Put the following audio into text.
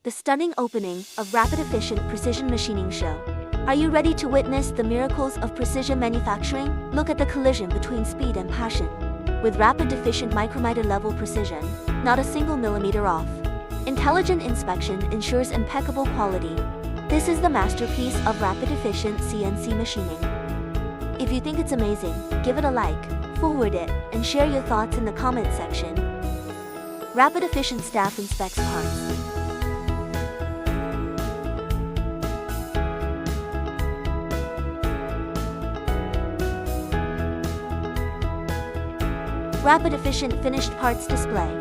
the stunning opening of Rapid Efficient Precision Machining Show. Are you ready to witness the miracles of precision manufacturing? Look at the collision between speed and passion. With rapid efficient micrometer level precision, not a single millimeter off. Intelligent inspection ensures impeccable quality. This is the masterpiece of rapid efficient CNC machining. If you think it's amazing, give it a like, forward it, and share your thoughts in the comment section. Rapid Efficient staff inspects parts. Rapid Efficient finished parts display.